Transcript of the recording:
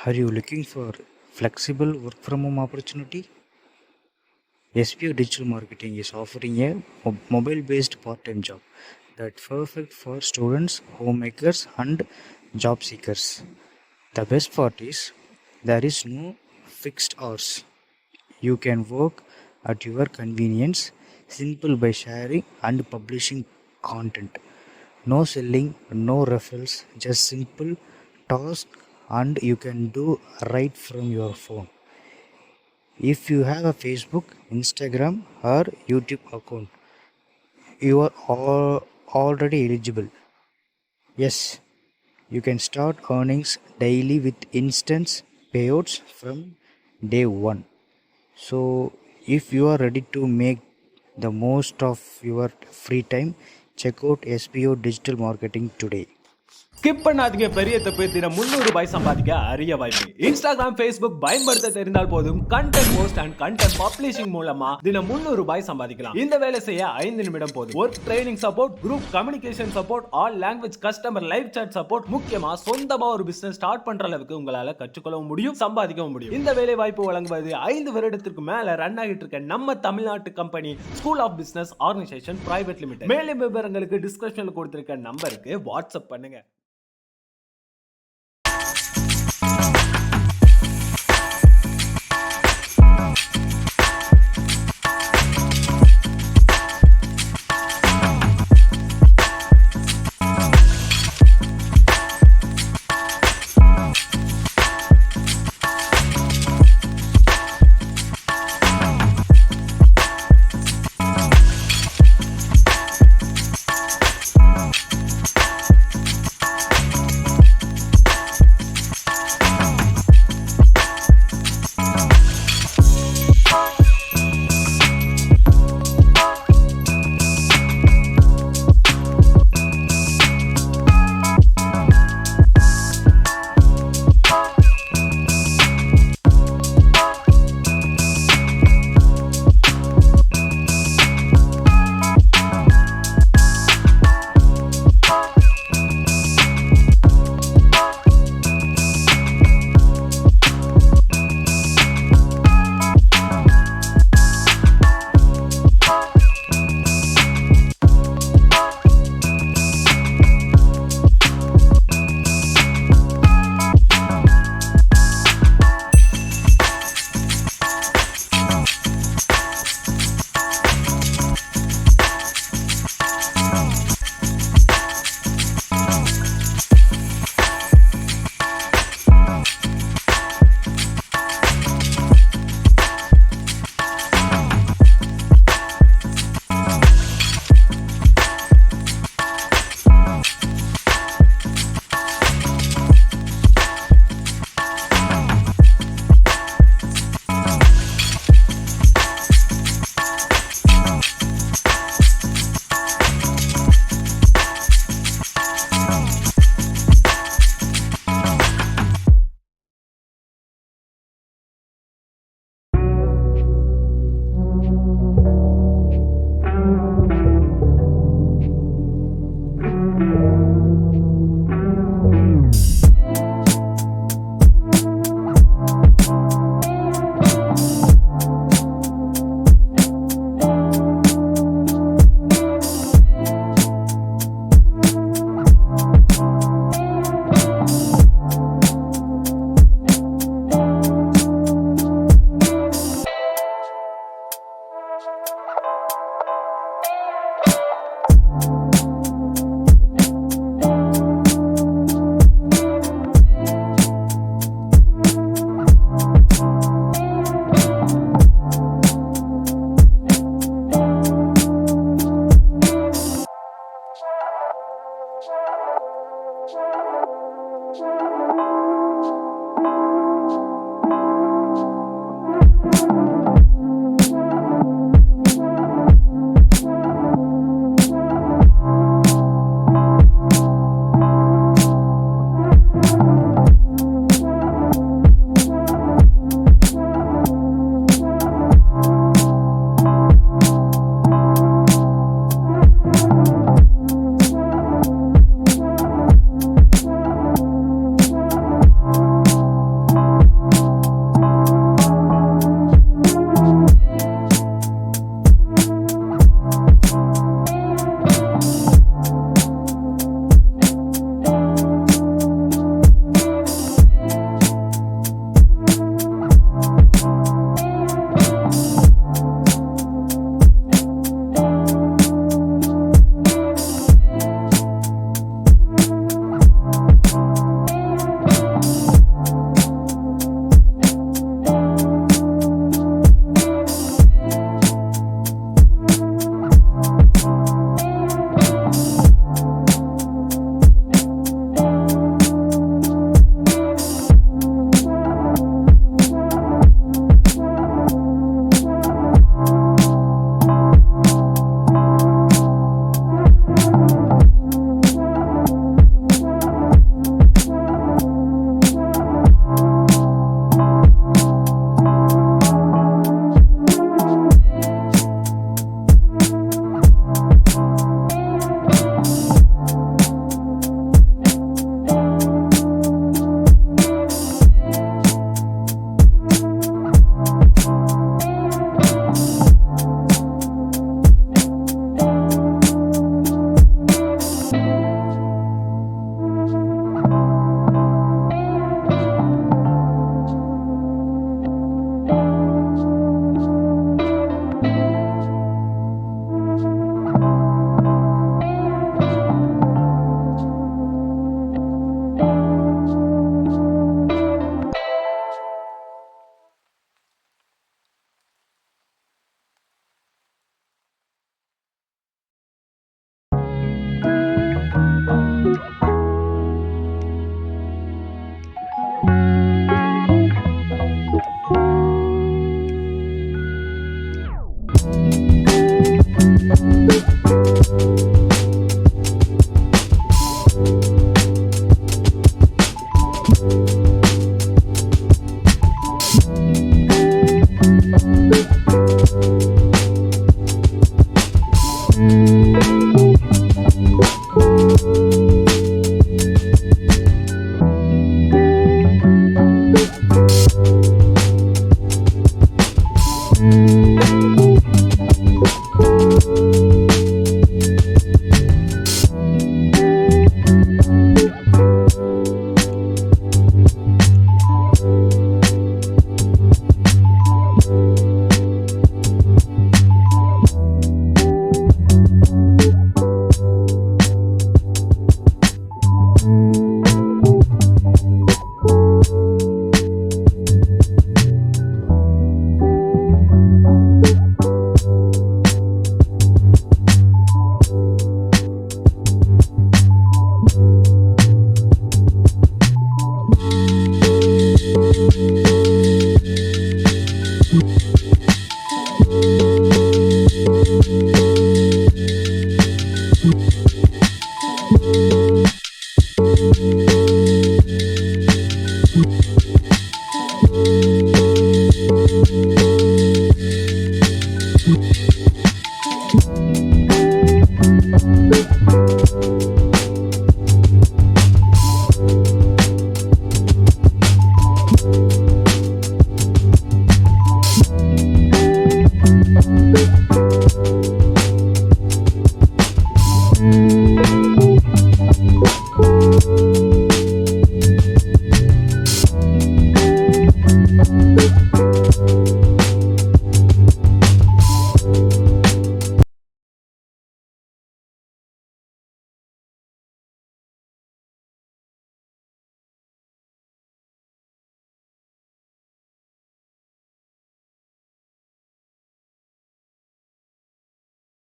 Are you looking for flexible work from home opportunity? SPO Digital Marketing is offering a mobile based part time job that's perfect for students, homemakers, and job seekers. The best part is there is no fixed hours. You can work at your convenience, simple by sharing and publishing content. No selling, no referrals, just simple task and you can do right from your phone. If you have a Facebook, Instagram or YouTube account, you are already eligible. Yes, you can start earnings daily with instant payouts from day one. So, if you are ready to make the most of your free time, check out SPO Digital Marketing today. Skip பண்ணாதீங்க. பெரிய தப்பு. தினம் ₹300 சம்பாதிக்க அரிய வாய்ப்பு. Instagram, Facebook பயன்படுத்த தெரிந்தால் போதும். Content post and content publishing மூலமா தினம் ₹300 சம்பாதிக்கலாம். இந்த வேலை செய்ய 5 நிமிடம் போதும். Work training support, group communication support, all language customer live chat support, முக்கியமா சொந்தமா ஒரு பிசினஸ் ஸ்டார்ட் பண்ற அளவுக்கு உங்களால கற்றுக்கொள்ளவும் முடியும், சம்பாதிக்கவும் முடியும். இந்த வேலை வாய்ப்பு வழங்குவது 5 வருடத்திற்கு மேல ரன் ஆகிட்டு இருக்க நம்ம தமிழ்நாட்டு company school of business organization private limited. மேலும் விவரங்களுக்கு டிஸ்கிரிப்ஷன்ல கொடுத்திருக்க நம்பருக்கு வாட்ஸ்அப் பண்ணுங்க.